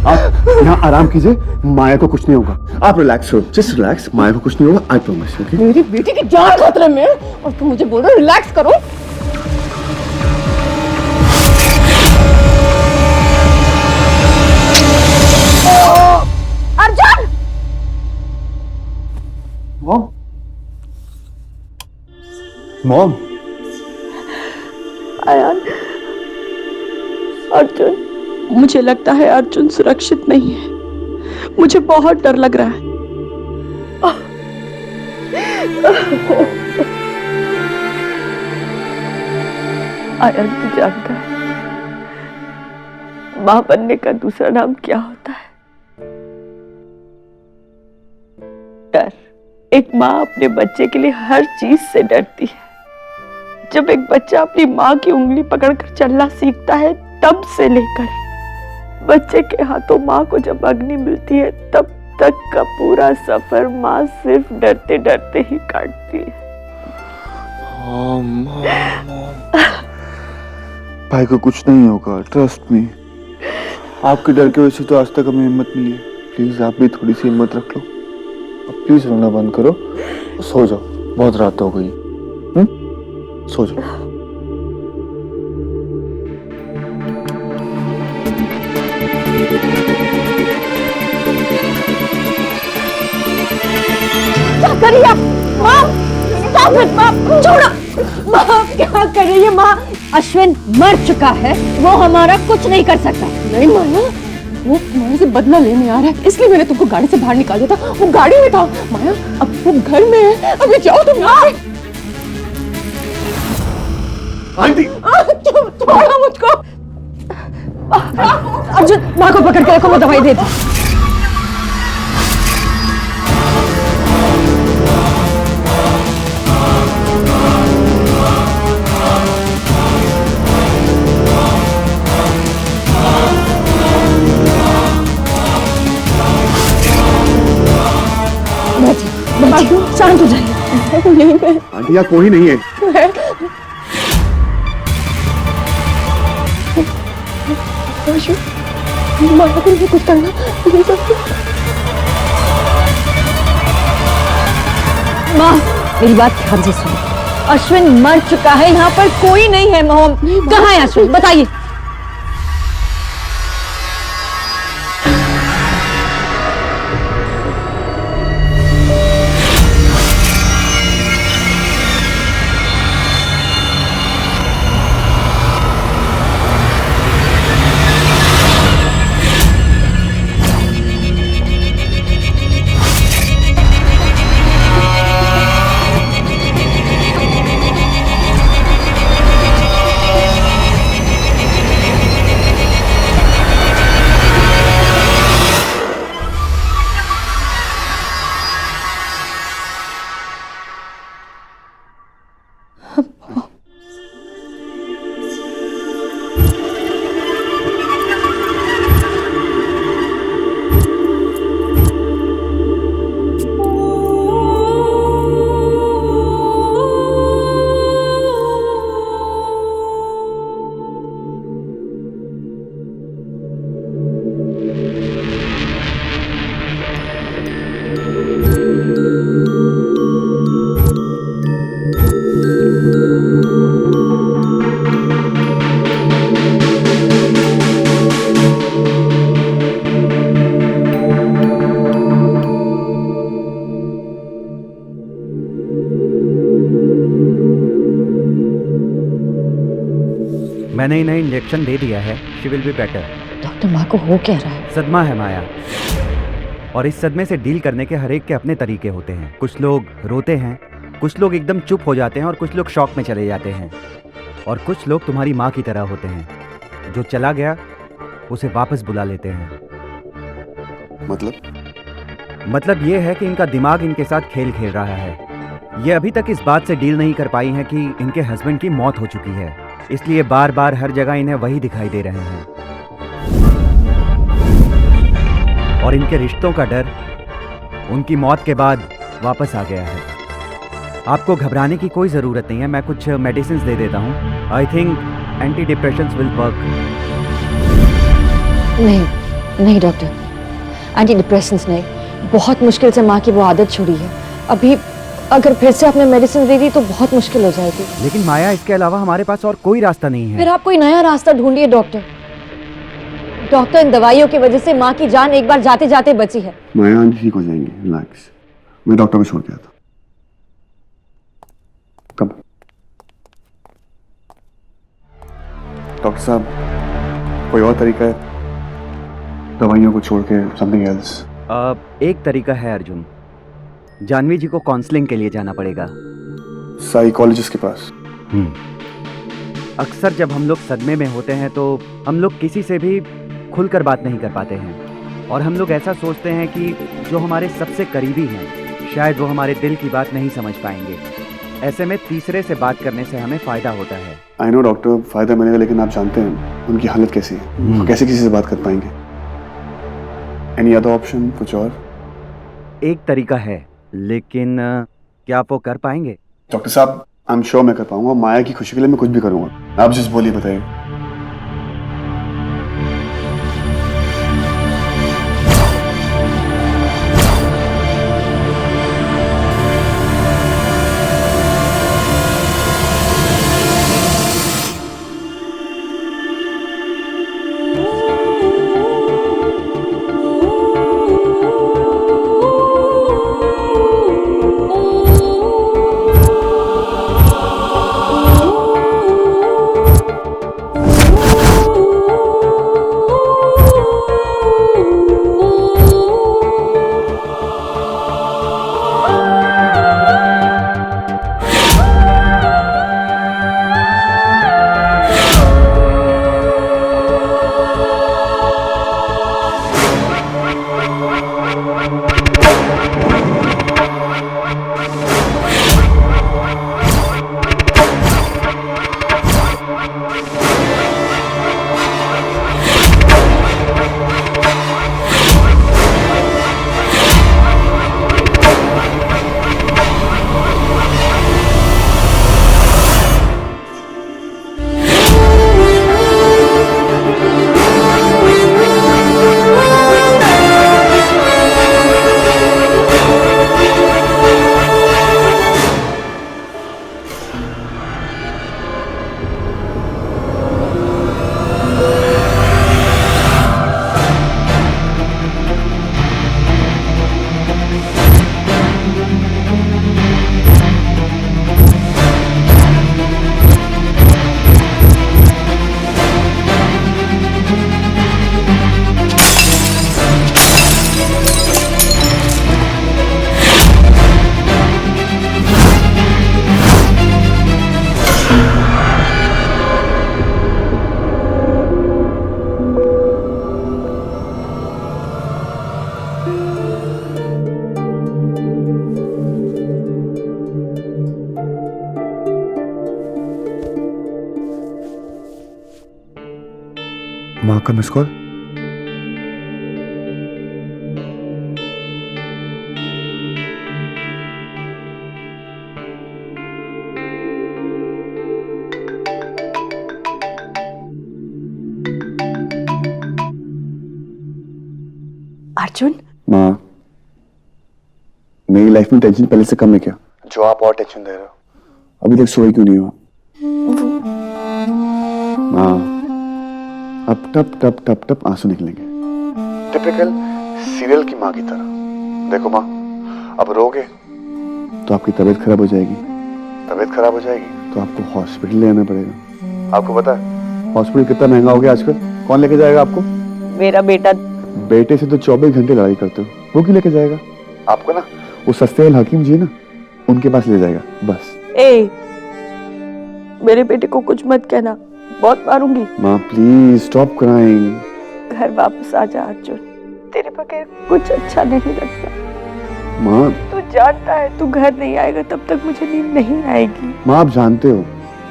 आप यहाँ आराम कीजिए, माया को कुछ नहीं होगा। आप रिलैक्स हो, जस्ट रिलैक्स, माया को कुछ नहीं होगा, आई प्रॉमिस। ओके? मेरी बेटी की जान खतरे में और तुम मुझे बोल रहे हो रिलैक्स करो। अर्जुन! Mom, mom. आयान, अर्जुन, मुझे लगता है अर्जुन सुरक्षित नहीं है। मुझे बहुत डर लग रहा है। आयान, तू जानता है मां बनने का दूसरा नाम क्या होता है? डर। एक माँ अपने बच्चे के लिए हर चीज से डरती है। जब एक बच्चा अपनी माँ की उंगली पकड़कर चलना सीखता है, तब से लेकर बच्चे के हाथों माँ को जब अग्नि मिलती है, तब तक का पूरा सफर माँ सिर्फ डरते डरते ही काटती है। भाई को कुछ नहीं होगा, ट्रस्ट मी। आपके डर की वजह से तो आज तक हमें हिम्मत मिली है। प्लीज आप भी थोड़ी सी हिम्मत रख लो। अब प्लीज रोना बंद करो, सो जाओ, बहुत रात हो गई। सो जाओ। क्या कर रही है माँ? Stop it, माँ, छोड़ो। माँ क्या कर रही है माँ? अश्विन मर चुका है, वो हमारा कुछ नहीं कर सकता। नहीं माया, वो तुम्हारे से बदला लेने आ रहा है, इसलिए मैंने तुमको गाड़ी से बाहर निकाल दिया था। वो गाड़ी में था माया, अब वो घर में है। अभी जाओ तुम। आंटी, छोड़ो मुझको। अर्जुन, माँ को पकड़ के रखो, मैं दवाई देती। शांत हो जाइए। यहीं पे आंटी, यहाँ कोई नहीं है। माया को नहीं कुछ करना। माँ, मेरी बात ध्यान से सुनो। अश्विन मर चुका है, यहाँ पर कोई नहीं है। मोहम, कहाँ है अश्विन? बताइए। मैंने इन्हें इंजेक्शन दे दिया है, she will be better. Doctor, माँ को हो क्या रहा है? सदमा है माया, और इस सदमे से डील करने के हर एक के अपने तरीके होते हैं। कुछ लोग रोते हैं, कुछ लोग एकदम चुप हो जाते हैं, और कुछ लोग शॉक में चले जाते हैं, और कुछ लोग तुम्हारी माँ की तरह होते हैं, जो चला गया उसे वापस बुला लेते हैं। मतलब ये है कि इनका दिमाग इनके साथ खेल खेल रहा है। ये अभी तक इस बात से डील नहीं कर पाई हैं कि इनके हस्बैंड की मौत हो चुकी है, इसलिए बार बार हर जगह इन्हें वही दिखाई दे रहे हैं, और इनके रिश्तों का डर उनकी मौत के बाद वापस आ गया है। आपको घबराने की कोई ज़रूरत नहीं है, मैं कुछ मेडिसिन दे देता हूँ। I think anti depressions will work. नहीं डॉक्टर, एंटी डिप्रेशंस नहीं। बहुत मुश्किल से माँ की वो आदत छुड़ी है। अभी अगर फिर से आपने मेडिसिन दे दी तो बहुत मुश्किल हो जाएगी। लेकिन माया, इसके अलावा हमारे पास और कोई रास्ता नहीं है। फिर आप कोई नया रास्ता ढूंढिए डॉक्टर। डॉक्टर, इन दवाइयों की वजह से माँ की जान एक बार जाते जाते बची है। माया आंटी ठीक हो जाएंगे, रिलैक्स। मैं डॉक्टर को छोड़ के आता। कम। डॉक्टर साहब, कोई और तरीका है दवाइयों को छोड़ के? Something else? एक तरीका है अर्जुन, जानवी जी को काउंसलिंग के लिए जाना पड़ेगा। साइकोलॉजिस्ट के पास? अक्सर जब हम लोग सदमे में होते हैं तो हम लोग किसी से भी खुलकर बात नहीं कर पाते हैं, और हम लोग ऐसा सोचते हैं कि जो हमारे सबसे करीबी हैं शायद वो हमारे दिल की बात नहीं समझ पाएंगे। ऐसे में तीसरे से बात करने से हमें फायदा होता है। आई नो डॉक्टर, फायदा मिलेगा, लेकिन आप जानते हैं उनकी हालत कैसी है। वो कैसे किसी से बात कर पाएंगे? Any other option? कुछ और? एक तरीका है, लेकिन क्या आप वो कर पाएंगे? डॉक्टर साहब, आई एम श्योर मैं कर पाऊंगा। माया की खुशी के लिए मैं कुछ भी करूंगा। आप जस्ट बोलिए, बताइए। माँ का मिस कॉल? अर्जुन, माँ, मेरी लाइफ में टेंशन पहले से कम है क्या? जो आप और टेंशन दे रहे हो। अभी तक सोए क्यों नहीं हो? माँ, अब टप टप टप टप आंसू निकलेंगे, टिपिकल सीरियल की माँ की तरह। देखो माँ, अब रोगे तो आपकी तबीयत खराब हो जाएगी, तबीयत खराब हो जाएगी तो आपको हॉस्पिटल ले आना पड़ेगा। आपको पता है हॉस्पिटल कितना महंगा हो गया आजकल? कौन लेके जाएगा आपको? मेरा बेटा। बेटे से तो 24 घंटे लड़ाई करते हो, वो क्यों लेके जाएगा आपको? ना वो सस्ते वाले हकीम जी ना, उनके पास ले जाएगा बस। मेरे बेटे को कुछ मत कहना, बहुत मारूंगी। माँ प्लीज स्टॉप क्राइंग। घर वापस आ जा अर्जुन, तेरे बगैर कुछ अच्छा नहीं लगता। माँ, तू जानता है तू घर नहीं आएगा तब तक मुझे नींद नहीं आएगी। माँ आप जानते हो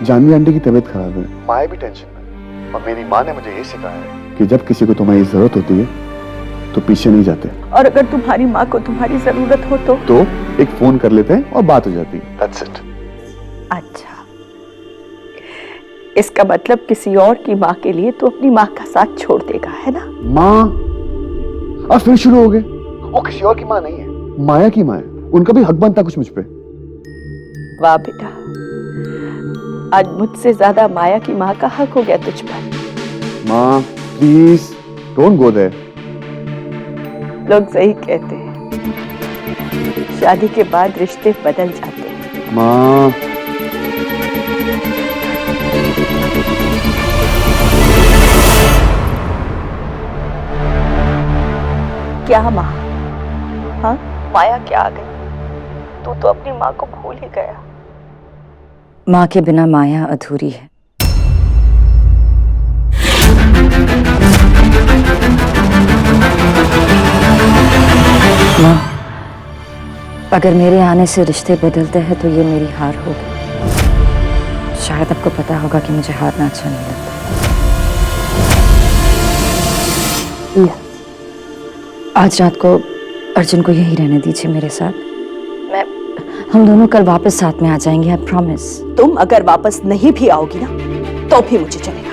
जानवी आंटी की तबीयत खराब है, माँ भी टेंशन में, और मेरी माँ ने मुझे ये सिखाया है कि जब किसी को तुम्हारी जरूरत होती है तो पीछे नहीं जाते। और अगर तुम्हारी माँ को तुम्हारी जरूरत हो तो एक फोन कर लेते हैं और बात हो जाती है। That's it. अच्छा, इसका मतलब किसी और की माँ के लिए तो अपनी माँ का साथ छोड़ देगा, है ना? माँ, अब फिर शुरू हो गए। वो किसी और की माँ नहीं है, माया की माँ है। उनका भी हक बनता कुछ मुझ पे। वाह बेटा, आज मुझसे ज्यादा माया की माँ का हक हो गया तुझ पर। माँ प्लीज डोंट गो देयर। लोग सही कहते हैं, शादी के बाद रिश्ते बदल जाते हैं। माँ क्या माँ? हाँ, माया क्या आ गई? तू तो अपनी माँ को भूल ही गया। माँ के बिना माया अधूरी है। माँ, अगर मेरे आने से रिश्ते बदलते हैं तो ये मेरी हार होगी। शायद आपको पता होगा कि मुझे हारना अच्छा नहीं लगता। आज रात को अर्जुन को यहीं रहने दीजिए मेरे साथ। हम दोनों कल वापस साथ में आ जाएंगे, आई प्रॉमिस। तुम अगर वापस नहीं भी आओगी ना तो भी मुझे चलेगा।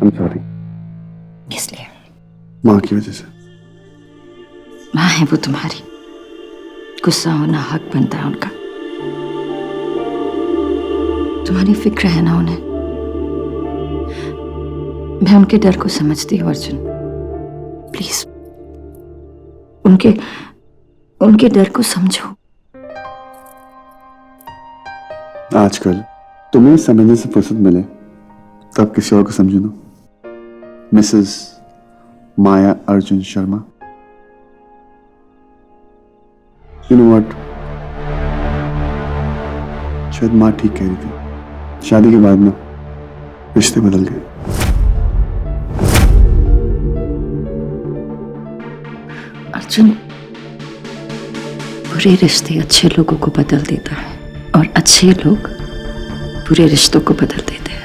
I'm sorry। किस लिए? माँ की वजह से। माँ है वो तुम्हारी, गुस्सा होना हक बनता है उनका। तुम्हारी फिक्र है ना उन्हें। मैं उनके डर को समझती हूँ अर्जुन, प्लीज उनके डर को समझो। आजकल तुम्हें समझने से फुर्सत मिले तब किसी और को समझो ना। Mrs Maya Arjun Sharma. You know what? शायद माँ ठीक कह रही थी। शादी के बाद ना रिश्ते बदल गए। अर्जुन, बुरे रिश्ते अच्छे लोगों को बदल देता है और अच्छे लोग बुरे रिश्तों को बदल देते हैं।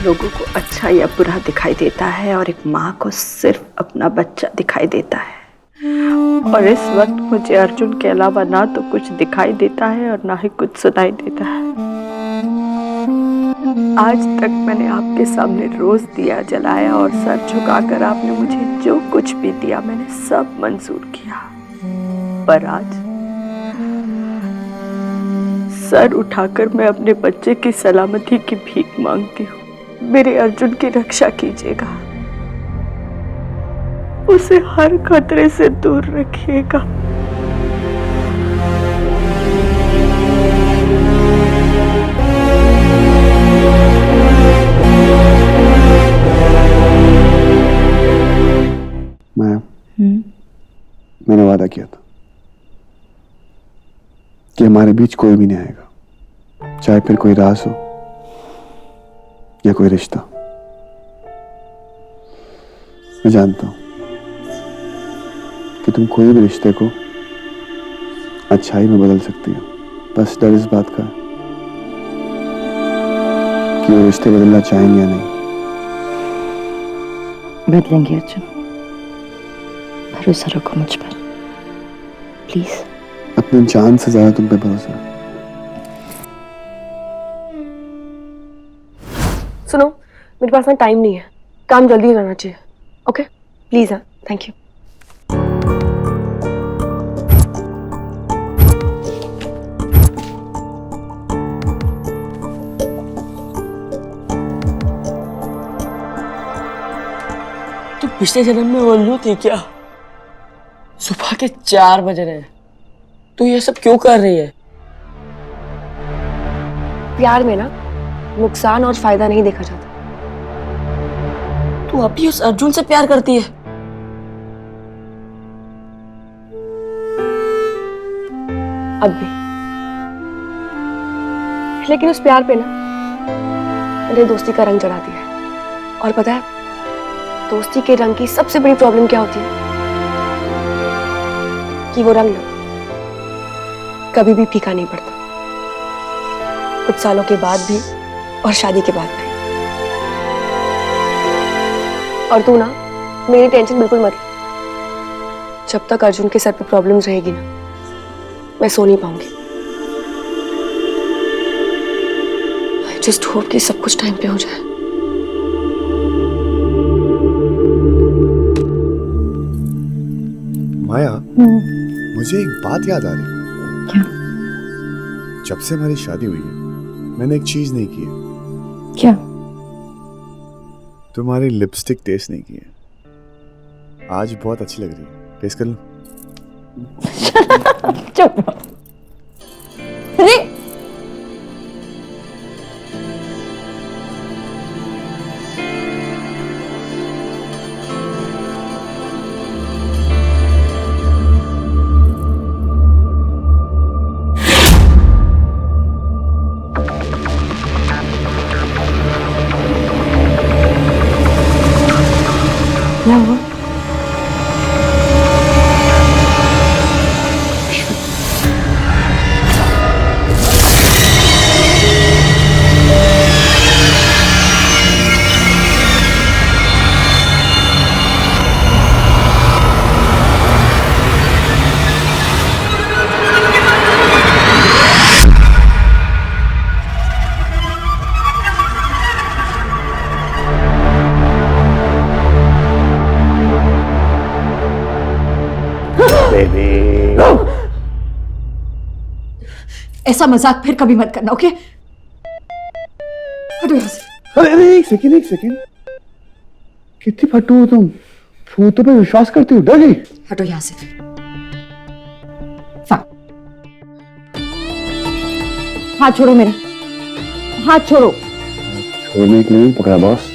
लोगों को अच्छा या बुरा दिखाई देता है और एक माँ को सिर्फ अपना बच्चा दिखाई देता है। और इस वक्त मुझे अर्जुन के अलावा ना तो कुछ दिखाई देता है और ना ही कुछ सुनाई देता है। आज तक मैंने आपके सामने रोज दिया जलाया और सर झुकाकर आपने मुझे जो कुछ भी दिया मैंने सब मंजूर किया। पर आज सर उठाकर मैं अपने बच्चे की सलामती की भीख मांगती हूँ। मेरे अर्जुन की रक्षा कीजिएगा, उसे हर खतरे से दूर रखिएगा। मैंने वादा किया था कि हमारे बीच कोई भी नहीं आएगा, चाहे फिर कोई राज हो या कोई रिश्ता। मैं जानता हूं कि तुम कोई भी रिश्ते को अच्छाई में बदल सकती हो। बस डर इस बात का कि वो रिश्ते बदलना चाहेंगे या नहीं। बदलेंगे अर्जुन, भरोसा रखो मुझ पर प्लीज। अपनी जान से ज्यादा तुम पे भरोसा है। सुनो, मेरे पास ना टाइम नहीं है, काम जल्दी हो जाना चाहिए। Okay please. हाँ, थैंक यू। तू पिछले जन्म में उल्लू थी क्या? सुबह के 4 बज रहे हैं, तू ये सब क्यों कर रही है? प्यार में ना नुकसान और फायदा नहीं देखा जाता। तू अभी उस अर्जुन से प्यार करती है? अब भी। लेकिन उस प्यार पे ना मैंने दोस्ती का रंग चढ़ा दिया है। और पता है दोस्ती के रंग की सबसे बड़ी प्रॉब्लम क्या होती है? कि वो रंग ना कभी भी फीका नहीं पड़ता, कुछ सालों के बाद भी और शादी के बाद भी। और तू ना मेरी टेंशन बिल्कुल मत ले। जब तक अर्जुन के सर पे प्रॉब्लम्स रहेगी ना, मैं सो नहीं पाऊंगी। आई जस्ट होप कि सब कुछ टाइम पे हो जाए। माया, मुझे एक बात याद आ रही। क्या? जब से हमारी शादी हुई है मैंने एक चीज नहीं की है। क्या? तुम्हारी लिपस्टिक टेस्ट नहीं की है। आज बहुत अच्छी लग रही है, टेस्ट कर लो। चुप। अरे क्या हुआ? ऐसा मजाक फिर कभी मत करना, ओके? हटो यहाँ से। अरे एक सेकेंड। कितनी फट्टू हो तुम? भूतों पे विश्वास करती हो? डर गई? हटो यहाँ से। फाइन। हाथ छोड़ो मेरा, हाथ छोड़ो। छोड़ने के लिए पकड़ा बॉस।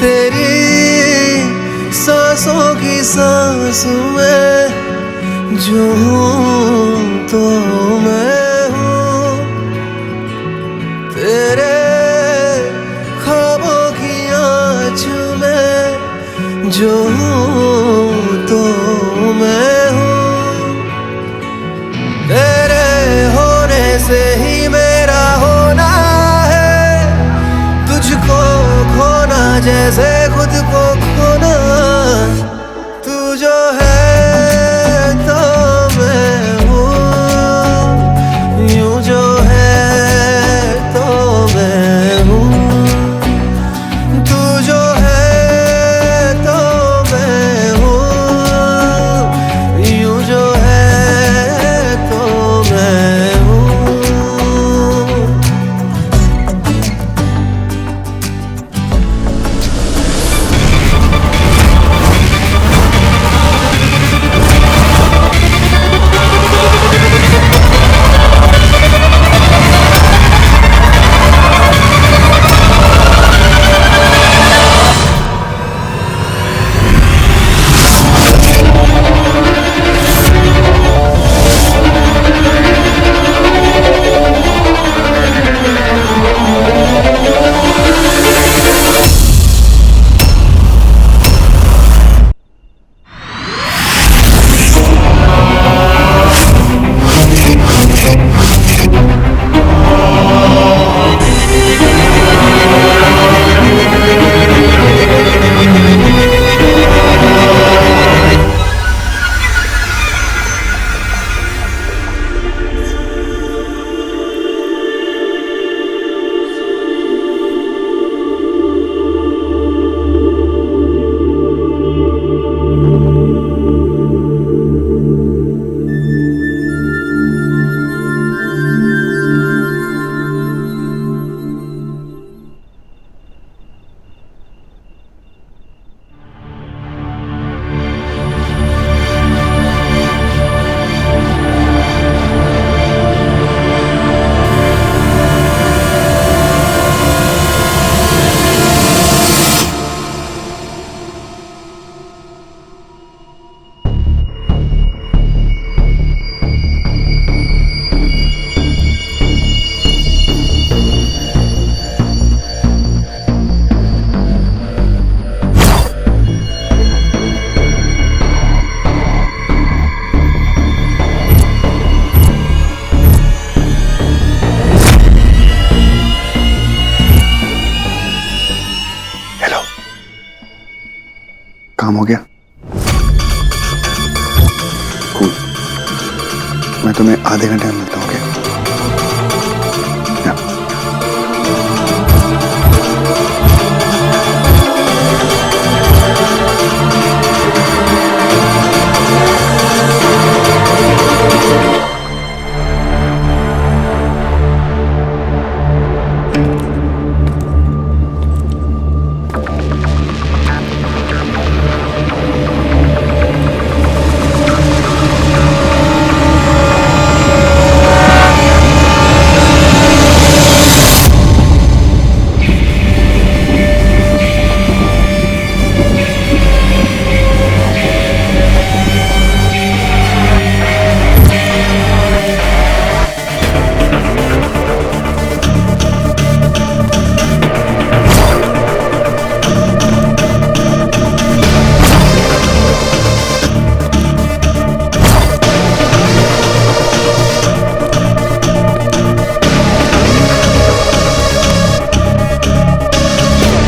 तेरी सांसों की सांस में जो हूँ तो मैं हूँ, तेरे ख्वाबों की आँच में जो हूँ तो मैं हूँ, तेरे होने से ही मेरा होना है, तुझको खोना जैसे खुद को खोना, तू जो है तो मैं हूँ, यूं जो है तो मैं हूँ, तू जो है तो मैं हूँ, यूं जो है तो मैं हूँ। मैं तुम्हें आधे घंटे में मिलता हूँ, ओके? या।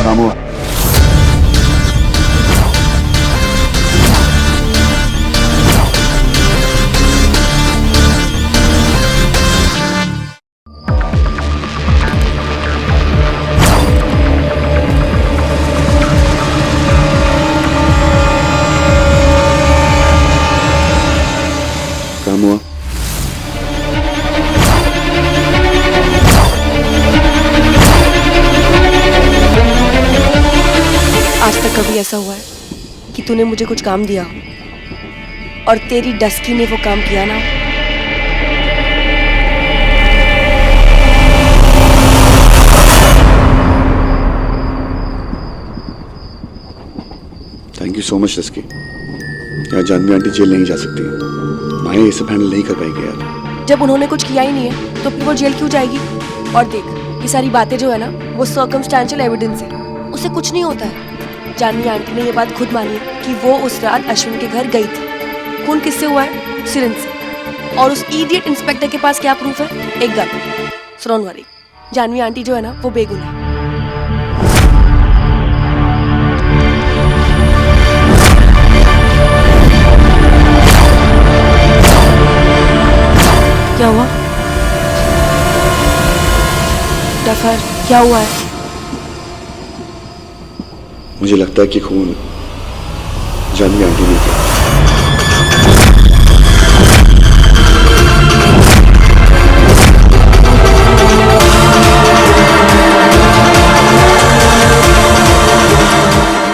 काम हुआ? काम हुआ? आज तक कभी ऐसा हुआ है कि तूने मुझे कुछ काम दिया हो और तेरी डस्की ने वो काम किया ना हो? Thank you so much risky. यार जानवी आंटी जेल नहीं जा सकती, माया ये सब हैंडल नहीं कर पाएगी यार। जब उन्होंने कुछ किया ही नहीं है तो फिर वो जेल क्यों जाएगी? और देख, ये सारी बातें जो है ना, वो सर्कमस्टेंशियल एविडेंस है, उससे कुछ नहीं होता है। जानवी आंटी ने ये बात खुद मानी है कि वो उस रात अश्विन के घर गई थी। खून किससे हुआ है? सिरिंज से। और उस इडियट इंस्पेक्टर के पास क्या प्रूफ है? एक gun. So don't worry, Janvi aunty जो है ना, वो बेगुनाह है। क्या हुआ? डफर, क्या हुआ है? मुझे लगता है कि खून जानवी आंटी ने किया।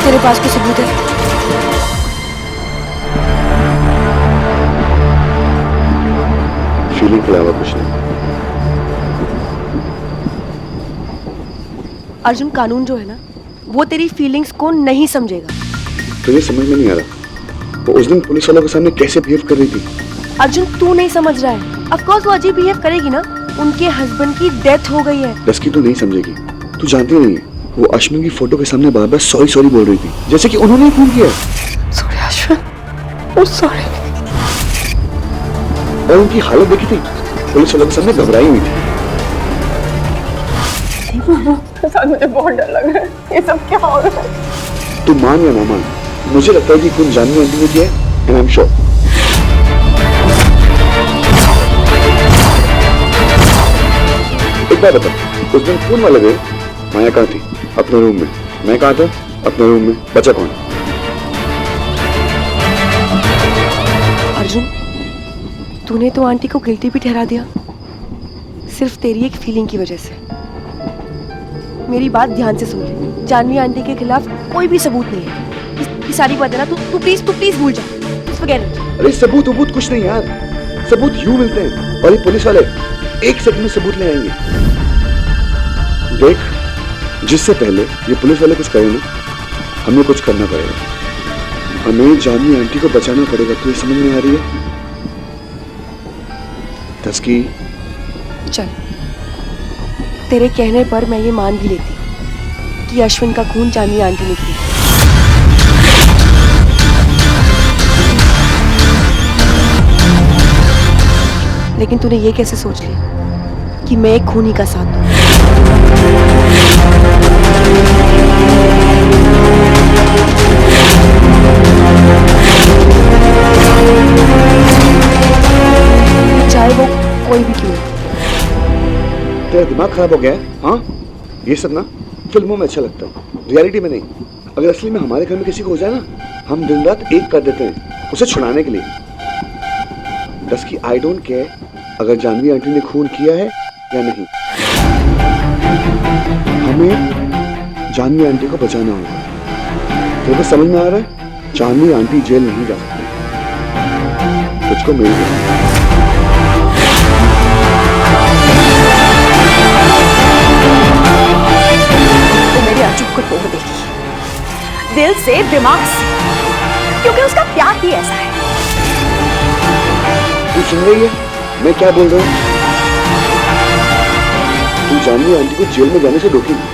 तेरे पास कोई सबूत है? फीलिंग के अलावा कुछ नहीं। अर्जुन, कानून जो है ना, वो तेरी फीलिंग्स को नहीं समझेगा। तो ये समझ में नहीं आ रहा, वो उस दिन पुलिस वालों के सामने कैसे बिहेव कर रही थी। अर्जुन, तू नहीं समझ रहा है। ऑफ कोर्स वो अजीब बिहेव करेगी ना, उनके हस्बैंड की डेथ हो गई है। रस्की तू नहीं समझेगी, तू जानती नहीं है, वो अश्विन की फोटो के सामने बार बार सॉरी सॉरी बोल रही थी, जैसे कि उन्होंने ही खून किया। सॉरी अश्विन, ओ सॉरी। और उनकी हालत देखी थी, पुलिस वालों के सामने घबराई हुई थी। मुझे बहुत डर लग रहा है, ये सब क्या हो रहा है? तू मान या ना मान, मुझे लगता है कि खून जानवी आंटी ने किया है, एंड आई एम श्योर। एक बात बता, उस दिन खून वाले दिन माया कहाँ थी? अपने रूम में। मैं कहाँ था? अपने रूम में। बचा कौन? अर्जुन, तूने तो आंटी को गिल्टी भी ठहरा दिया, सिर्फ तेरी एक फीलिंग की वजह से। मेरी बात ध्यान से सुन ले, जानवी आंटी के खिलाफ कोई भी सबूत नहीं है। ये सारी बातें ना तू प्लीज भूल जा। Forget it. अरे सबूत वबूत कुछ नहीं यार, सबूत यूं मिलते हैं, और ये पुलिस वाले एक सेकंड में सबूत ले आएंगे। देख, जिससे पहले ये पुलिस वाले कुछ करें ना, हमें कुछ करना पड़ेगा। हमें जानवी आंटी को बचाना पड़ेगा। तो ये समझ में आ रही है? तस्की, चल, तेरे कहने पर मैं ये मान भी लेती कि अश्विन का खून जानवी आंटी ने किया। लेकिन तूने ये कैसे सोच लिया कि मैं एक खूनी का साथ दूं? तेरा दिमाग खराब हो गया है? हाँ, ये सब ना फिल्मों में अच्छा लगता है, रियलिटी में नहीं। अगर असली में हमारे घर में किसी को हो जाए ना, हम दिन रात एक कर देते हैं उसे छुड़ाने के लिए। दस की आई डोंट केयर अगर जानवी आंटी ने खून किया है या नहीं, हमें जानवी आंटी को बचाना होगा। तेरे को समझ में आ रहा है? जानवी आंटी जेल नहीं जा सकती, तुझको मिल गया। मेरी अर्जुन को तोड़ देगी, दिल से दिमाग से, क्योंकि उसका प्यार ही ऐसा है। तू सुन रही है मैं क्या बोल रहा हूँ? तू जानवी आंटी को जेल में जाने से रोकेगी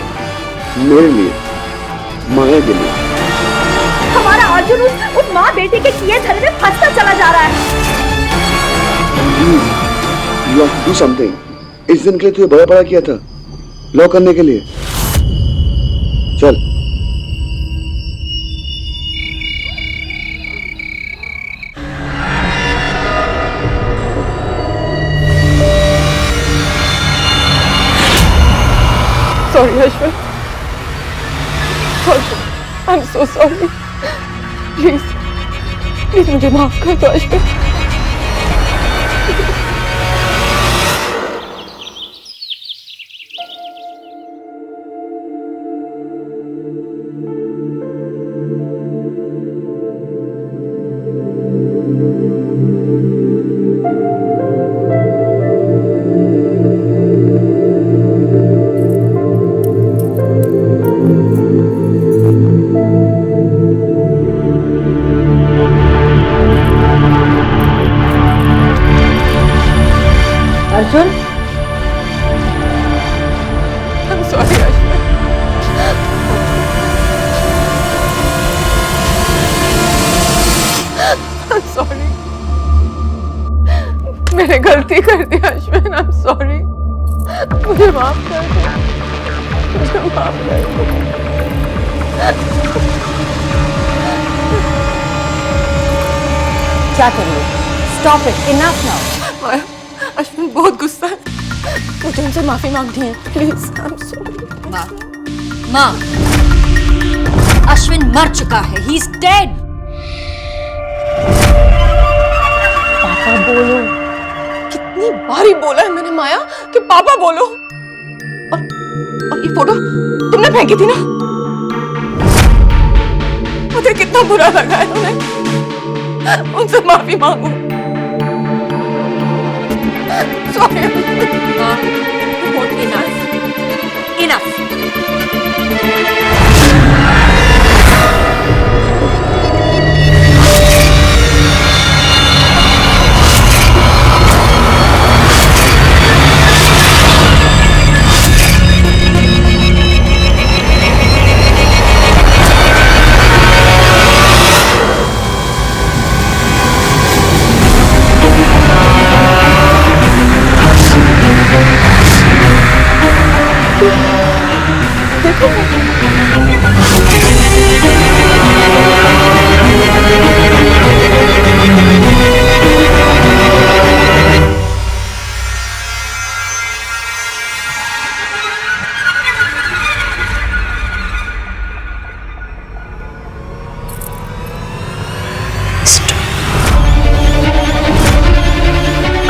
मेरे लिए, माया के लिए। हमारा अर्जुन उस माँ बेटी के किए धरे में फंसता चला जा रहा है। Please, you have to do something. इस दिन के लिए तुझे बड़ा बड़ा किया था, लॉ करने के लिए। चल। Sorry, Ashwin. Sorry. I'm so sorry. Please मुझे माफ कर दो Ashwin. Arjun, I'm sorry, Ashwin. I'm sorry. मैंने गलती कर दी अश्विन। I'm sorry. मुझे माफ कर दो। मुझे माफ कर दो। क्या कर रही हो? Stop it. Enough now. Ashwin बहुत गुस्सा है, मुझे उनसे माफी मांगनी है। Please, I am sorry. माँ, अश्विन मर चुका है। He is dead. पापा बोलो। कितनी बारी बोला है मैंने माया कि पापा बोलो। और ये फोटो तुमने फेंकी थी ना, मुझे कितना बुरा लगा है। उन्हें उनसे माफी मांगो। Sorry. Enough.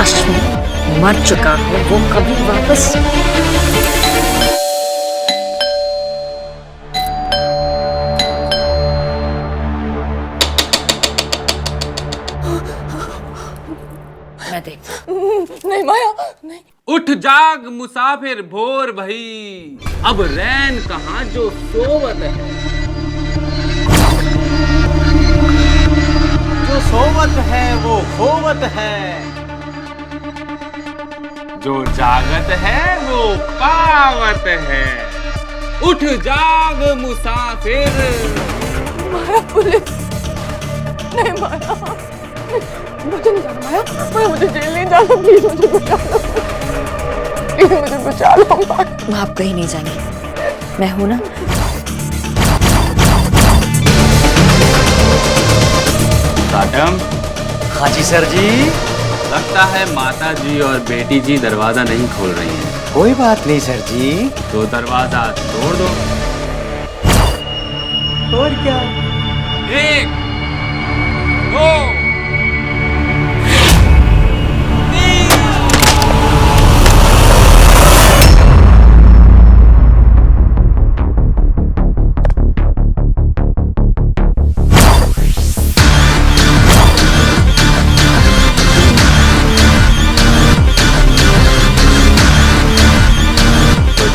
अश्विन मर चुका है, वो कभी वापस मैं देखता। नहीं माया, नहीं। उठ जाग मुसाफिर भोर भई, अब रैन कहाँ जो सोवत है। जो सोवत है वो खोवत है, जो जागत है वो पावत है। उठ जाग मुसाफिर। माया पुलिस, नहीं माया, मुझे नहीं जाना। माया, माया मुझे जेल नहीं जाना। प्लीज मुझे बचा लो, प्लीज मुझे बचा लो। मैं आप कहीं नहीं जानी, मैं हूं ना। साटम। हाजी सर जी। लगता है माता जी और बेटी जी दरवाजा नहीं खोल रही हैं। कोई बात नहीं सर जी। तो दरवाजा तोड़ दो। और क्या? 1 2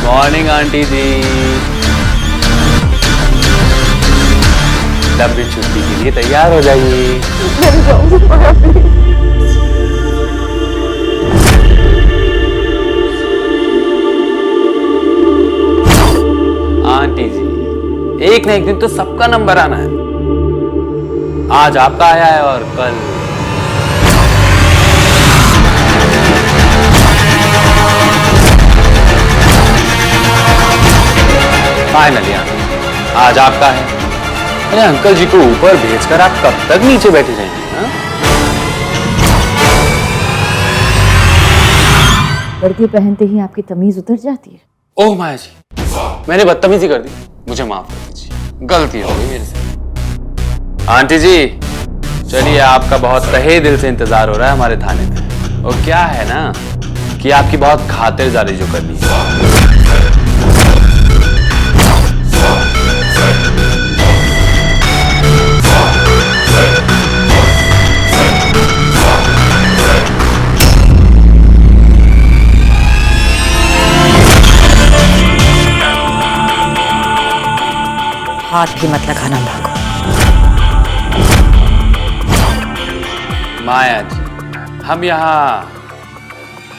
मॉर्निंग आंटी जी। लंबी छुट्टी के लिए तैयार हो जाइए। आंटी जी, एक न एक दिन तो सबका नंबर आना है। आज आपका आया है और कल फाइनली आज आपका है। अरे अंकल जी को ऊपर भेजकर आप कब तक नीचे बैठे रहेंगे? हाँ? वर्दी पहनते ही आपकी तमीज उतर जाती है। ओह माया जी, मैंने बदतमीजी कर दी, मुझे माफ कर दीजिए, गलती हो गई मेरे से। आंटी जी चलिए, आपका बहुत तहे दिल से इंतजार हो रहा है हमारे थाने में। और क्या है ना कि आपकी बहुत खातिरदारी जो करनी है। हाथ भी मत लगाना माँ को। माया जी, हम यहाँ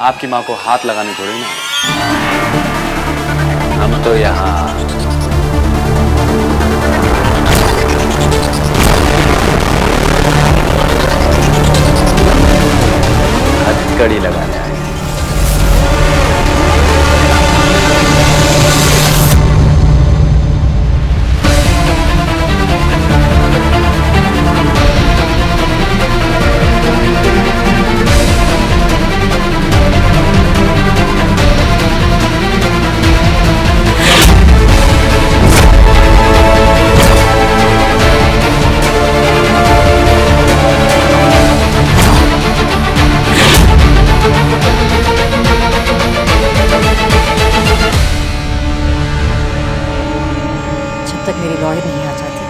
आपकी माँ को हाथ लगाने थोड़ी ना, हम तो यहाँ हथकड़ी लगाने आए। तक मेरी लॉयर नहीं आ जाती,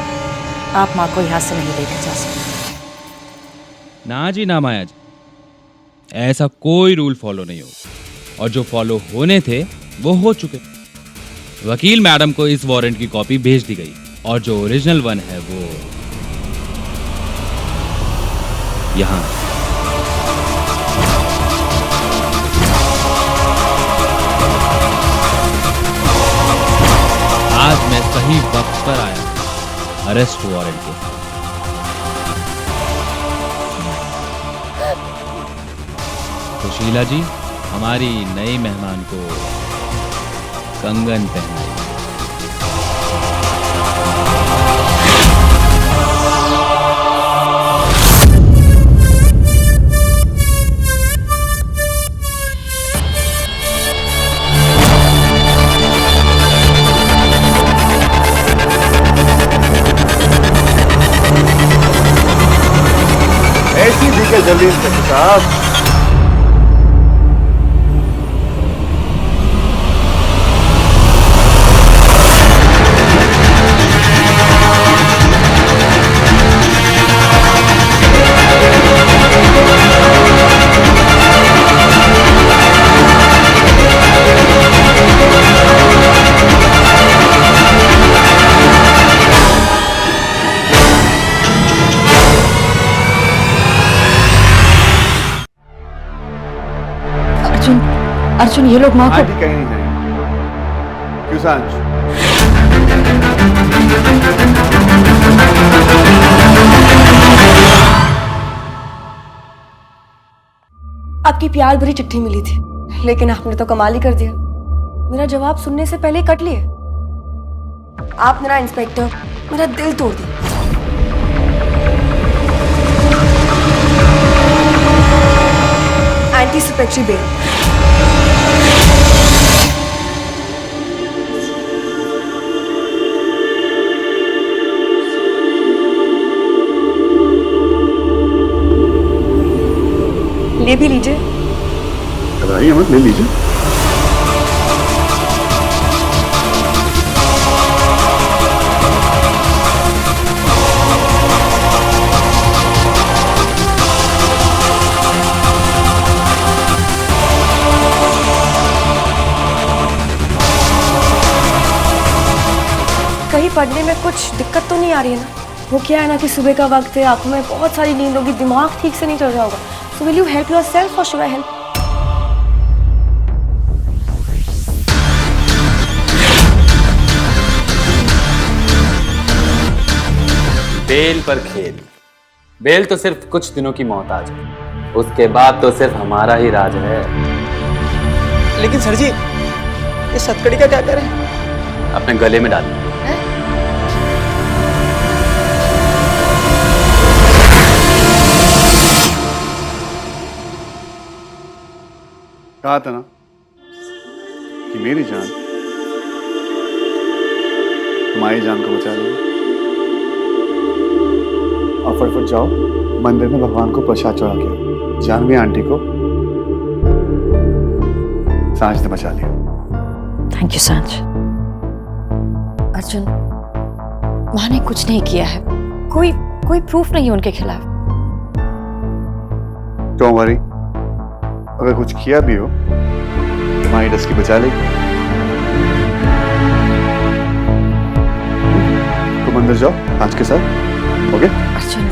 आप माँ को यहाँ से नहीं लेकर जा सकते। ना जी ना माया जी, ऐसा कोई रूल फॉलो नहीं होगा, और जो फॉलो होने थे वो हो चुके। वकील मैडम को इस वारंट की कॉपी भेज दी गई, और जो ओरिजिनल वन है वो यहाँ। आज मैं सही वक्त पर आया अरेस्ट वारंट के। तो शीला जी, हमारी नई मेहमान को कंगन पहनाई। ऐसी भी क्या जल्दी इंस्पेक्टर साहब? अर्जुन, ये लोग माँ को आंटी कहीं नहीं जाएंगे। क्यों सांच? आपकी प्यार भरी चिट्ठी मिली थी, लेकिन आपने तो कमाल ही कर दिया। मेरा जवाब सुनने से पहले कट लिए। आपने ना इंस्पेक्टर मेरा दिल तोड़ दिया। Anticipatory bail. ये भी लीजिए। घबराइए मत, ले लीजिए। कहीं पढ़ने में कुछ दिक्कत तो नहीं आ रही है ना? वो क्या है ना कि सुबह का वक्त है, आंखों में बहुत सारी नींद होगी, दिमाग ठीक से नहीं चल रहा होगा। So will you help yourself और शुड आई हेल्प? बेल पर खेल। बेल तो सिर्फ कुछ दिनों की मोहताज है, उसके बाद तो सिर्फ हमारा ही राज है। लेकिन सर जी, ये सतकड़ी का क्या करें? अपने गले में डाल। कहा था ना कि मेरी जान तुम्हारी जान को बचा लेगी। अब फटफट जाओ, मंदिर में भगवान को प्रसाद चढ़ा के आओ। जानवी आंटी को सांझ ने बचा लिया। थैंक यू सांझ। अर्जुन, माँ ने कुछ नहीं किया है, कोई प्रूफ नहीं है उनके खिलाफ। डोंट वरी, अगर कुछ किया भी हो तुम्हारी डस्की बचा लेगी। तुम अंदर जाओ आज के साथ, ओके? अर्जुन,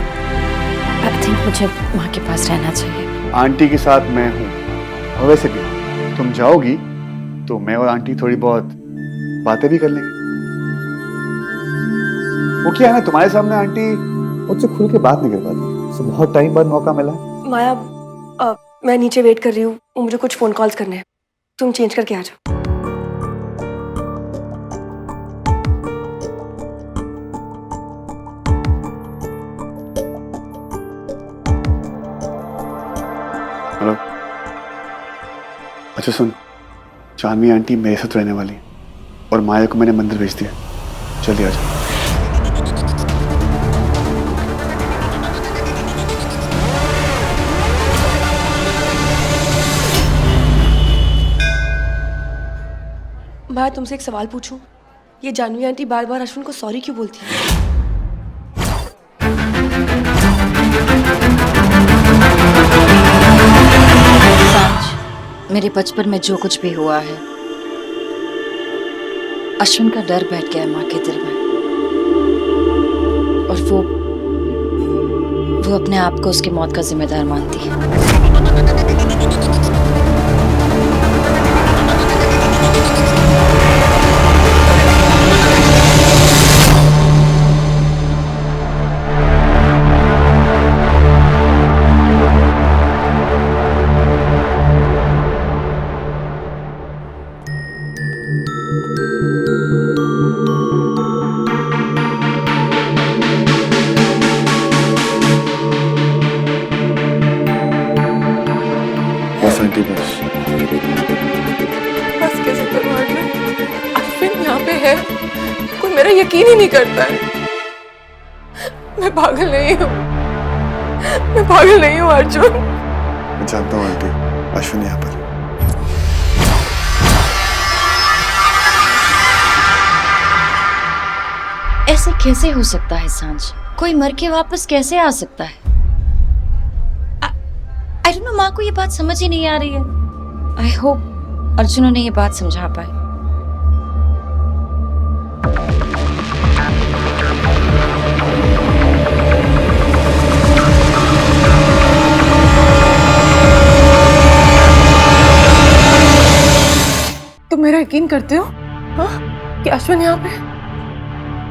आई थिंक मुझे माँ के पास रहना चाहिए। आंटी के साथ मैं हूँ, और वैसे भी तुम जाओगी तो मैं और आंटी थोड़ी बहुत बातें भी कर लेंगे। वो क्या है ना, तुम्हारे सामने आंटी मुझसे खुल के बात नहीं कर पाती, तो बहुत टाइम बाद मौका मिला है। माया, मैं नीचे वेट कर रही हूँ, मुझे कुछ फोन कॉल्स करने हैं, तुम चेंज करके आ जाओ। हेलो। अच्छा सुन, जानवी आंटी मेरे साथ रहने वाली है और माया को मैंने मंदिर भेज दिया। जल्दी आ जाओ। मैं तुमसे एक सवाल पूछूं? ये जानवी आंटी बार बार अश्विन को सॉरी क्यों बोलती है? सांझ, मेरे बचपन में जो कुछ भी हुआ है, अश्विन का डर बैठ गया है माँ के दिल में, और वो अपने आप को उसकी मौत का जिम्मेदार मानती है। बस कैसे करूं अर्जुन? अश्विन यहाँ पे है, कोई मेरा यकीन ही नहीं करता है। मैं पागल नहीं हूँ, मैं पागल नहीं हूँ अर्जुन। मैं जानता हूँ आंटी, अश्विन यहाँ पर। ऐसे कैसे हो सकता है सांझ? कोई मर के वापस कैसे आ सकता है? आई डोंट नो, माँ को ये बात समझ ही नहीं आ रही है। आई होप अर्जुन उन्हें ये बात समझा पाए। तुम मेरा यकीन करते हो हाँ कि अश्विन यहाँ पे?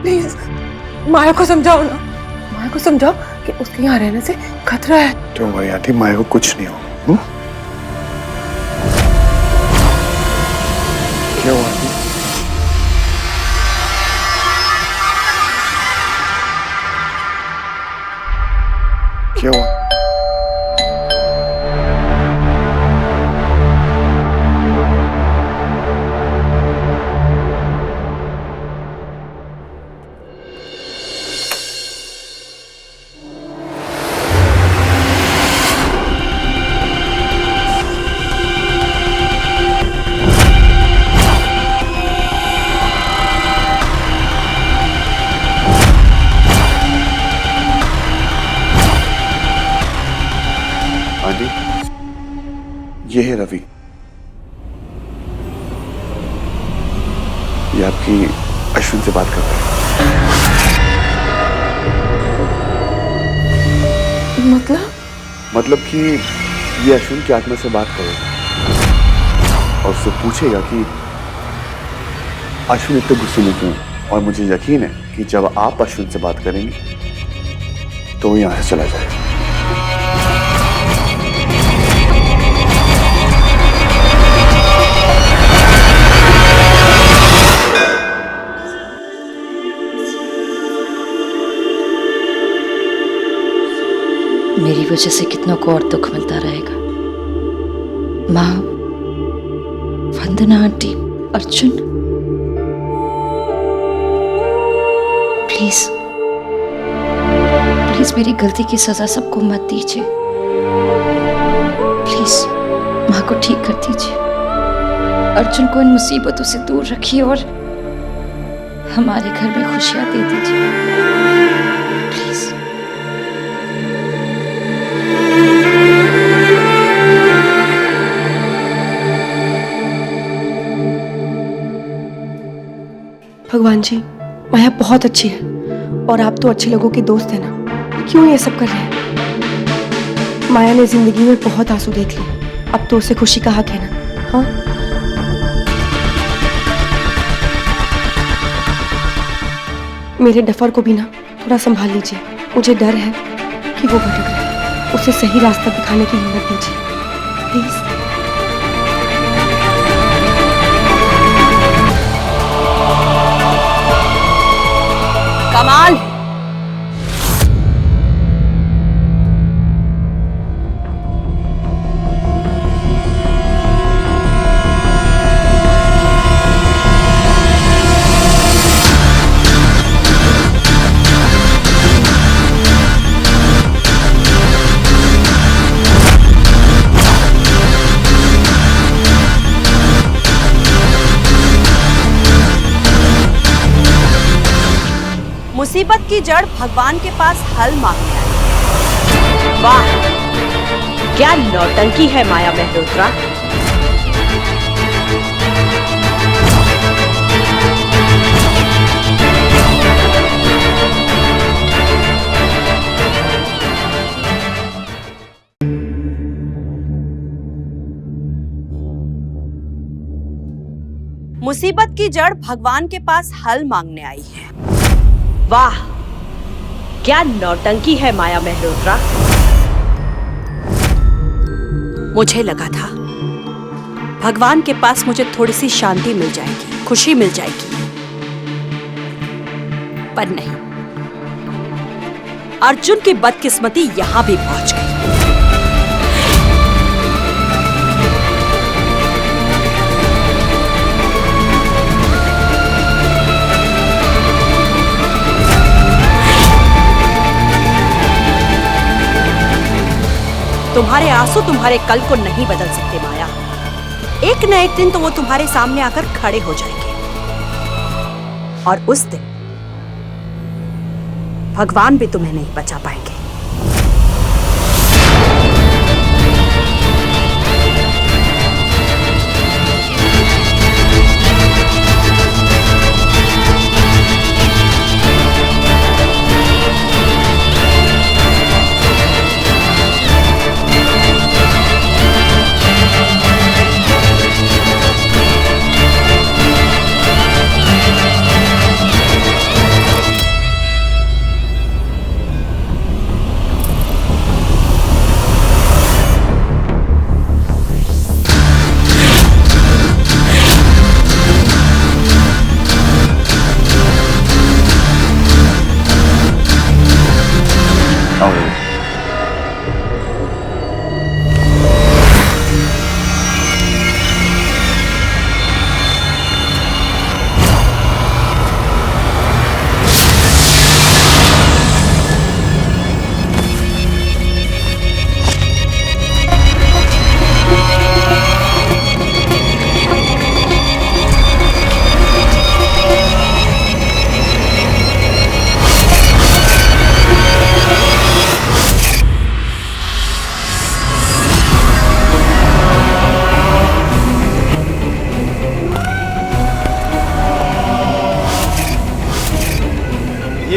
प्लीज माया को समझाओ ना, माया को समझाओ कि उसके यहाँ रहने से खतरा है। तो भाई आंटी, माया को कुछ नहीं हो। क्या हुआ आंटी? क्या हुआ? आंटी, ये है रवि। ये आपकी अश्विन से बात करता है। मतलब कि ये अश्विन की आत्मा से बात करेगा और उससे पूछेगा कि अश्विन इतने गुस्से में क्यों है। और मुझे यकीन है कि जब आप अश्विन से बात करेंगे तो वो यहां से चला जाएगा। मेरी वजह से कितनों को और दुख मिलता रहेगा। माँ, वंदना आंटी, अर्जुन, प्लीज प्लीज मेरी गलती की सजा सबको मत दीजिए। प्लीज माँ को ठीक कर दीजिए। अर्जुन को इन मुसीबतों से दूर रखिए और हमारे घर में खुशियां दे दीजिए। प्लीज। भगवान जी, माया बहुत अच्छी है और आप तो अच्छे लोगों के दोस्त हैं ना, क्यों ये सब कर रहे हैं? माया ने जिंदगी में बहुत आंसू देख लिए, अब तो उसे खुशी का हक है ना। हाँ, मेरे डफर को भी ना थोड़ा संभाल लीजिए। मुझे डर है कि वो भटक रहा है, उसे सही रास्ता दिखाने की हिम्मत दीजिए प्लीज। कमाल, मुसीबत की जड़ भगवान के पास हल मांगने आई। वाह, क्या नौटंकी है माया मेहरोत्रा। मुसीबत की जड़ भगवान के पास हल मांगने आई है। वाह, क्या नौटंकी है माया मेहरोत्रा। मुझे लगा था भगवान के पास मुझे थोड़ी सी शांति मिल जाएगी, खुशी मिल जाएगी, पर नहीं, अर्जुन की बदकिस्मती यहां भी पहुंच गई। तुम्हारे आंसू तुम्हारे कल को नहीं बदल सकते माया। एक न एक दिन तो वो तुम्हारे सामने आकर खड़े हो जाएंगे और उस दिन भगवान भी तुम्हें नहीं बचा पाएंगे।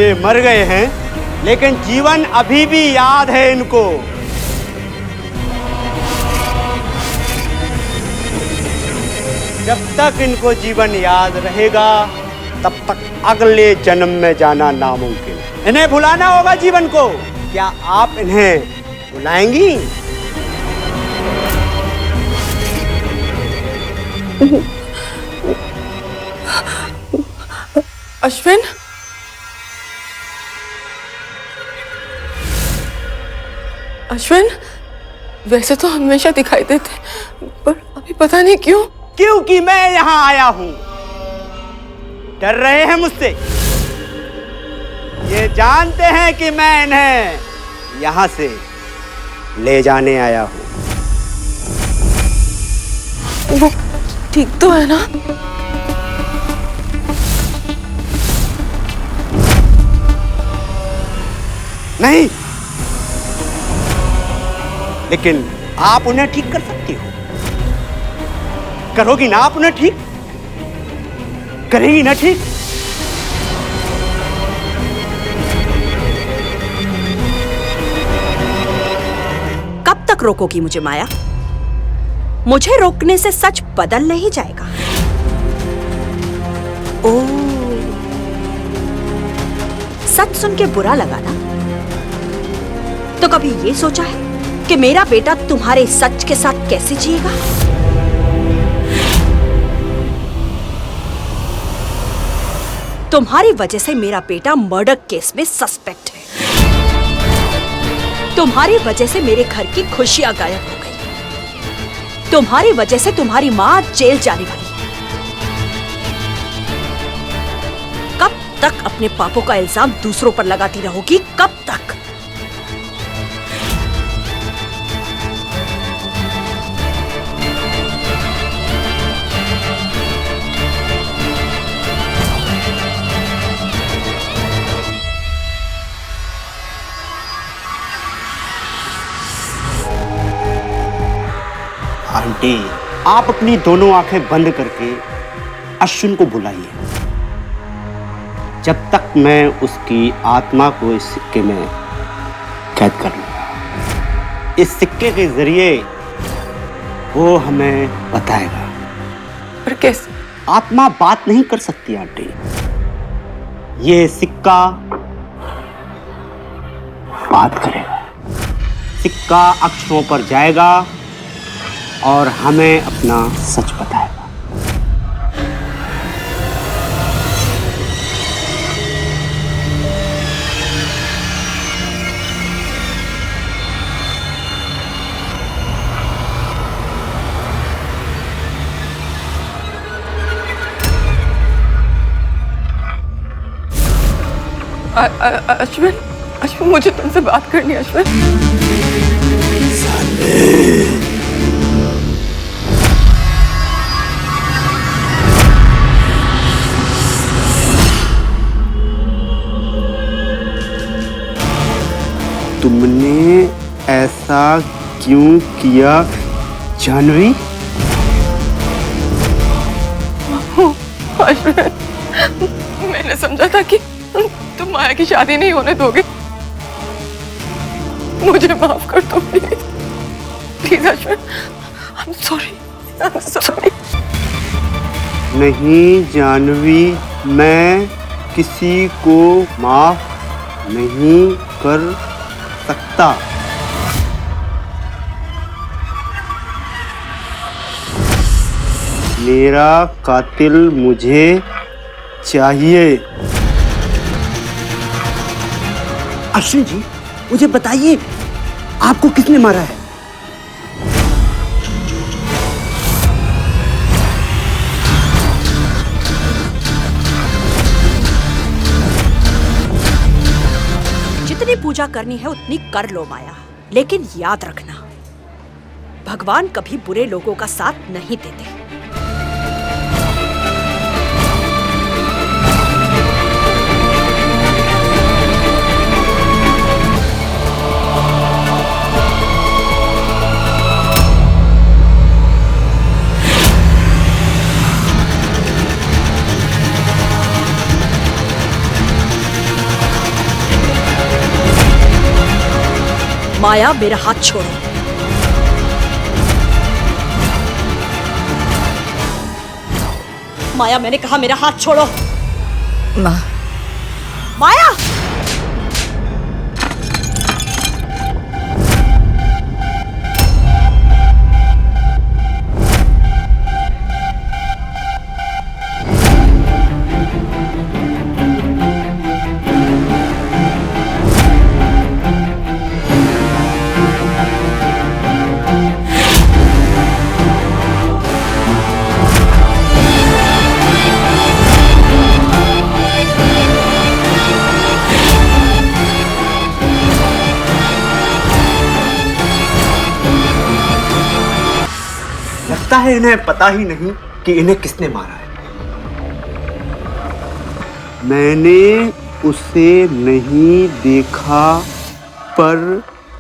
ये मर गए हैं, लेकिन जीवन अभी भी याद है इनको। जब तक इनको जीवन याद रहेगा, तब तक अगले जन्म में जाना नामुमकिन है। इन्हें भुलाना होगा जीवन को। क्या आप इन्हें बुलाएंगी? अश्विन, अश्विन, वैसे तो हमेशा दिखाई देते, पर अभी पता नहीं क्यों। क्योंकि मैं यहाँ आया हूँ। डर रहे हैं मुझसे? ये जानते हैं कि मैं इन्हें यहाँ से ले जाने आया हूँ। वो ठीक तो है ना? नहीं, लेकिन आप उन्हें ठीक कर सकती हो। करोगी ना आप उन्हें ठीक? करेगी ना ठीक? कब तक रोकोगी मुझे माया? मुझे रोकने से सच बदल नहीं जाएगा। ओह, सच सुन के बुरा लगा ना? तो कभी ये सोचा है कि मेरा बेटा तुम्हारे सच के साथ कैसे जिएगा? तुम्हारी वजह से मेरा बेटा मर्डर केस में सस्पेक्ट है। तुम्हारी वजह से मेरे घर की खुशियां गायब हो गई। तुम्हारी वजह से तुम्हारी मां जेल जाने वाली है। कब तक अपने पापों का इल्जाम दूसरों पर लगाती रहोगी? कब तक? आंटी, आप अपनी दोनों आंखें बंद करके अश्विन को बुलाइए। जब तक मैं उसकी आत्मा को इस सिक्के में कैद कर लूंगा। इस सिक्के के जरिए वो हमें बताएगा। पर कैसे? आत्मा बात नहीं कर सकती आंटी। ये सिक्का बात करेगा। सिक्का अक्षरों पर जाएगा और हमें अपना सच बताएगा। अश्विन, अश्विन, मुझे तुमसे बात करनी है। अश्विन, तुमने ऐसा क्यों किया जानवी? अश्विन, मैंने समझा था कि तुम माया की शादी नहीं होने दोगे। मुझे माफ कर दो please, please Ashwin. I'm sorry, I'm sorry। नहीं जानवी, मैं किसी को माफ नहीं कर सकता। मेरा कातिल मुझे चाहिए। अश्विन जी, मुझे बताइए, आपको किसने मारा है? जितनी पूजा करनी है उतनी कर लो माया, लेकिन याद रखना, भगवान कभी बुरे लोगों का साथ नहीं देते। माया, मेरा हाथ छोड़ो। माया, मैंने कहा मेरा हाथ छोड़ो। माँ, माया! लगता है इन्हें पता ही नहीं कि इन्हें किसने मारा है। मैंने उसे नहीं देखा, पर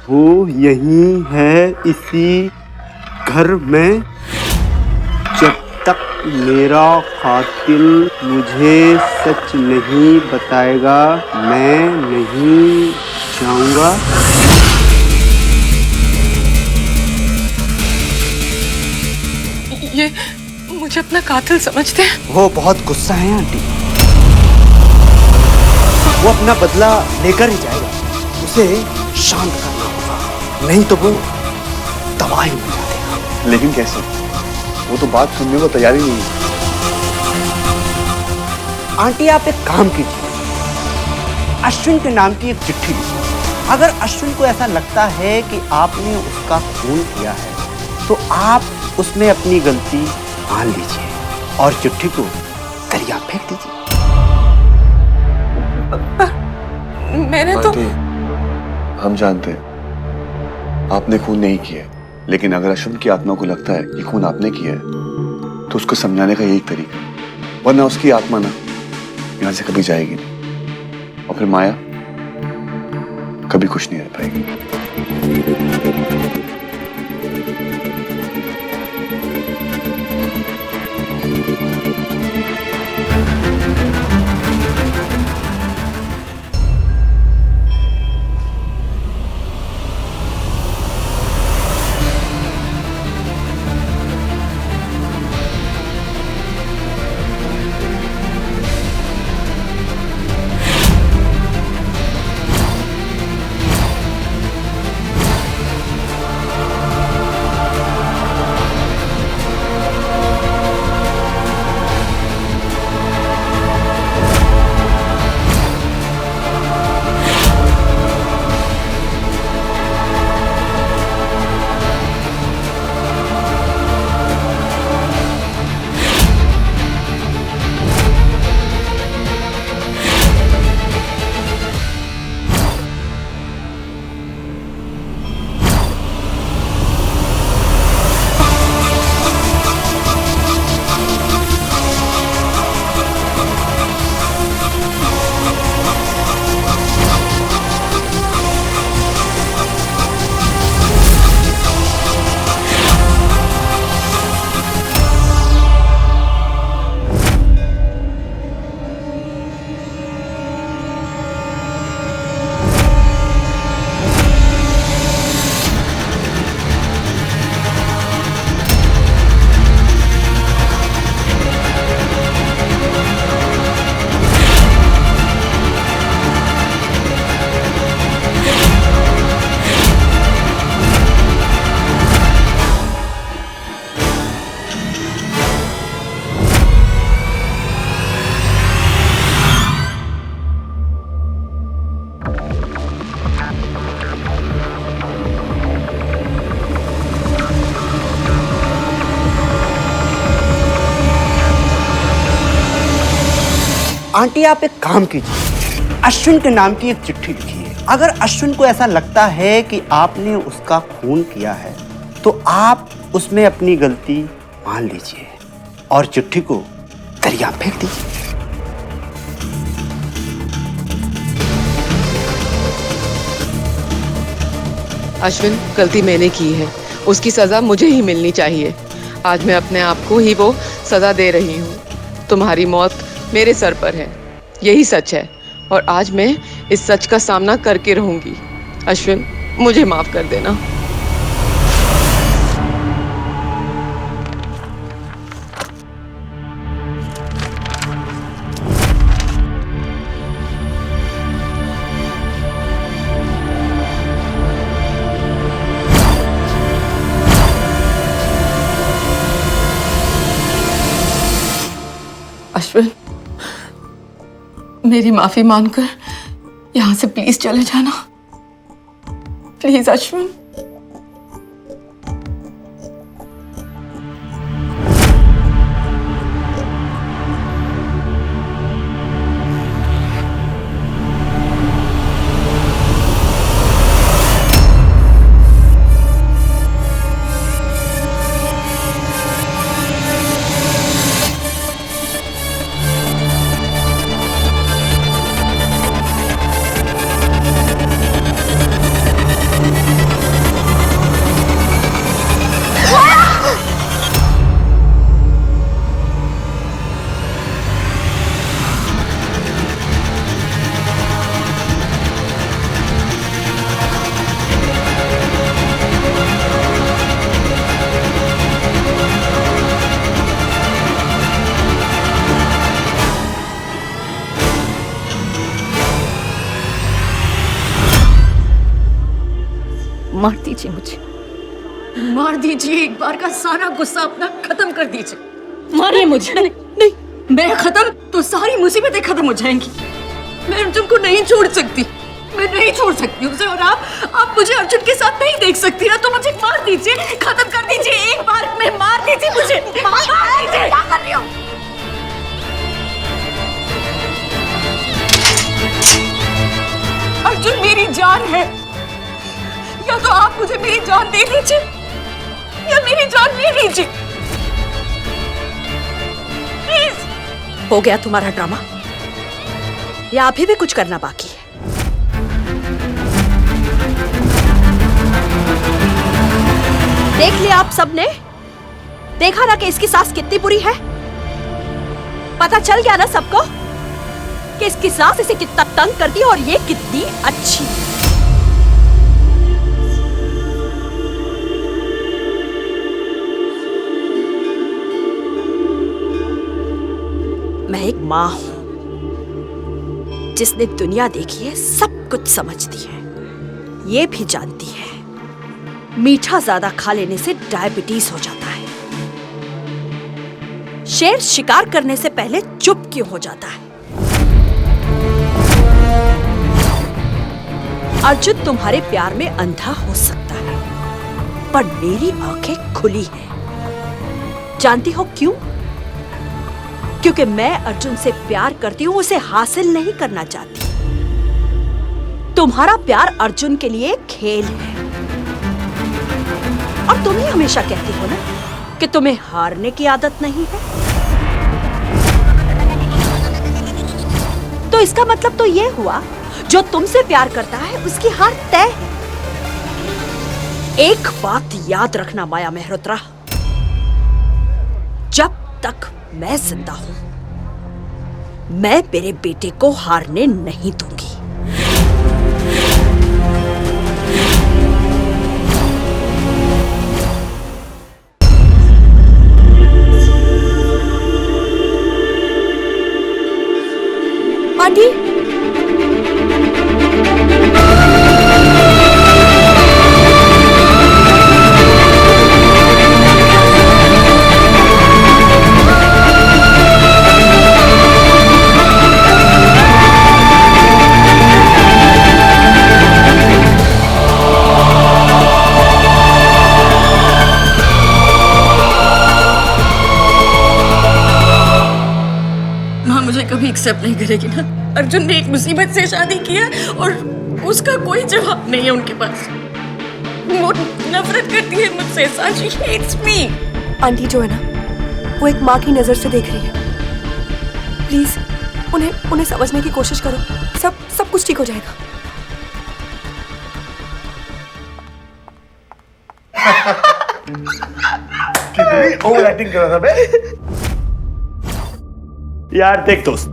वो यहीं है, इसी घर में। जब तक मेरा कातिल मुझे सच नहीं बताएगा, मैं नहीं जाऊंगा। ये मुझे अपना कातिल समझते हैं। वो बहुत गुस्सा है आंटी, वो अपना बदला लेकर ही जाएगा। उसे शांत करना होगा, नहीं तो वो तबाही हो जाएगा। लेकिन कैसे? वो तो बात सुनने को तैयार ही नहीं है। आंटी आप एक काम कीजिए, अश्विन के नाम की एक चिट्ठी लिखिए। अगर अश्विन को ऐसा लगता है कि आपने उसका खून किया है, तो आप उसमें अपनी गलती मान लीजिए और चिट्ठी को दरिया फेंक दीजिए। मैंने तो हम जानते हैं आपने खून नहीं किया, लेकिन अगर अश्विन की आत्मा को लगता है कि खून आपने किया है, तो उसको समझाने का यही तरीका, वरना उसकी आत्मा ना यहाँ से कभी जाएगी नहीं, और फिर माया कभी खुश नहीं रह पाएगी। आंटी आप एक काम कीजिए, अश्विन के नाम की एक चिट्ठी लिखिए। अगर अश्विन को ऐसा लगता है कि आपने उसका खून किया है, तो आप उसमें अपनी गलती मान लीजिए और चिट्ठी को दरिया फेंक दीजिए। अश्विन, गलती मैंने की है, उसकी सजा मुझे ही मिलनी चाहिए। आज मैं अपने आप को ही वो सजा दे रही हूँ। तुम्हारी मौत मेरे सर पर है, यही सच है, और आज मैं इस सच का सामना करके रहूंगी। अश्विन, मुझे माफ कर देना। अश्विन, मेरी माफी मानकर यहाँ से प्लीज चले जाना। प्लीज अश्विन। मार दीजिए मुझे, मार दीजिए। एक बार का सारा गुस्सा अपना खत्म कर दीजिए। मारिए मुझे। नहीं, नहीं, मैं खत्म तो सारी मुसीबतें खत्म हो जाएंगी। मैं अर्जुन को नहीं छोड़ सकती, मैं नहीं छोड़ सकती उसे। और आप मुझे अर्जुन के साथ नहीं देख सकती ना, तो मुझे मार दीजिए, खत्म कर दीजिए। एक बार में मार दीजिए मुझे, मार दीजिए। क्या कर रही हो? अर्जुन मेरी जान है, या तो आप मुझे मेरी जान दे दीजिए या मेरी जान ले लीजिए। प्लीज। हो गया तुम्हारा ड्रामा, या अभी भी कुछ करना बाकी है? देख लिया आप सबने? देखा ना कि इसकी सास कितनी बुरी है? पता चल गया ना सबको कि इसकी सास इसे कितना तंग करती है और ये कितनी अच्छी। मैं एक माँ हूं जिसने दुनिया देखी है, सब कुछ समझती है, ये भी जानती है मीठा ज्यादा खा लेने से डायबिटीज हो जाता है। शेर शिकार करने से पहले चुप क्यों हो जाता है? अर्जुन तुम्हारे प्यार में अंधा हो सकता है, पर मेरी आंखें खुली हैं। जानती हो क्यों? क्योंकि मैं अर्जुन से प्यार करती हूं, उसे हासिल नहीं करना चाहती। तुम्हारा प्यार अर्जुन के लिए खेल है, और तुम ही हमेशा कहती हो ना कि तुम्हें हारने की आदत नहीं है। तो इसका मतलब तो ये हुआ, जो तुमसे प्यार करता है उसकी हार तय है। एक बात याद रखना माया मेहरोत्रा, जब तक मैं जिंदा हूं, मैं मेरे बेटे को हारने नहीं दूंगी। आंटी, कभी एक्सेप्ट नहीं करेगी ना। अर्जुन ने एक मुसीबत से शादी की है और उसका कोई जवाब नहीं है उनके पास। वो नफरत करती है मुझसे। She hates me। आंटी जो है ना, वो एक माँ की नजर से देख रही है। प्लीज उन्हें समझने की कोशिश करो, सब कुछ ठीक हो जाएगा। कितनी ओवर एक्टिंग कर रहा था बे। यार देख दोस्त,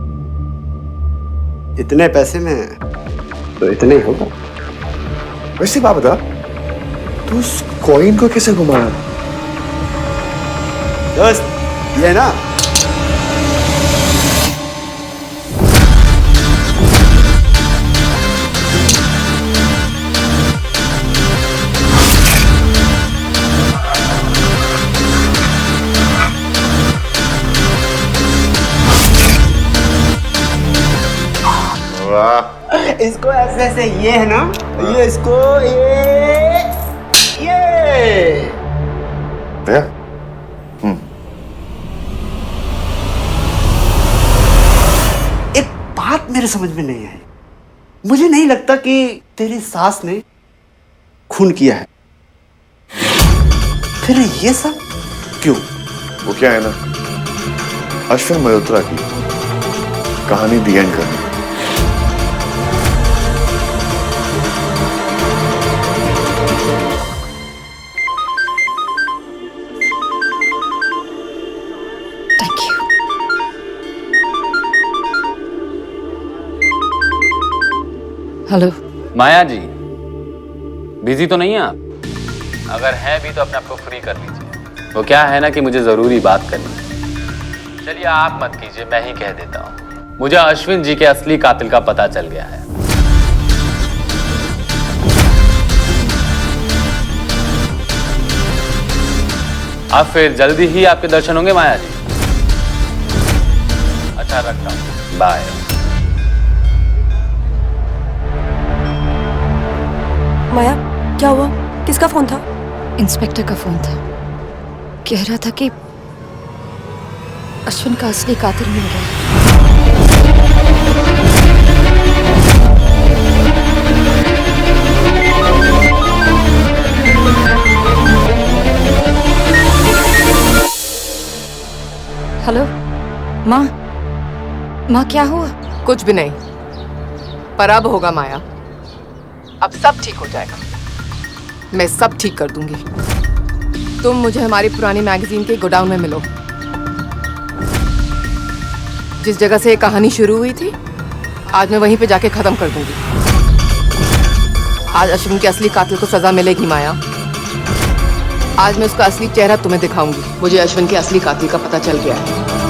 इतने पैसे में तो इतने ही होगा। वैसे बात बता, तू उस कॉइन को कैसे घुमाया? दोस्त ये ना, इसको ऐसे ऐसे ये है ना, ये इसको ये एक बात मेरे समझ में नहीं आई। मुझे नहीं लगता कि तेरी सास ने खून किया है, फिर ये सब क्यों? वो क्या है ना, अश्विन मल्होत्रा की कहानी दी एंड करनी। हेलो माया जी, बिजी तो नहीं है आप? अगर है भी तो अपने आप को फ्री कर लीजिए। वो क्या है ना कि मुझे जरूरी बात करनी है। चलिए आप मत कीजिए, मैं ही कह देता हूँ। मुझे अश्विन जी के असली कातिल का पता चल गया है। अब फिर जल्दी ही आपके दर्शन होंगे माया जी। अच्छा रखता हूँ, बाय। माया, क्या हुआ? किसका फोन था? इंस्पेक्टर का फोन था। कह रहा था कि अश्विन का असली कातिल मिल गया। हेलो माँ, माँ क्या हुआ? कुछ भी नहीं, पर अब होगा माया। अब सब ठीक हो जाएगा, मैं सब ठीक कर दूंगी। तुम मुझे हमारी पुरानी मैगजीन के गोडाउन में मिलो। जिस जगह से ये कहानी शुरू हुई थी, आज मैं वहीं पे जाके खत्म कर दूंगी। आज अश्विन के असली कातिल को सजा मिलेगी माया। आज मैं उसका असली चेहरा तुम्हें दिखाऊंगी। मुझे अश्विन के असली कातिल का पता चल गया है।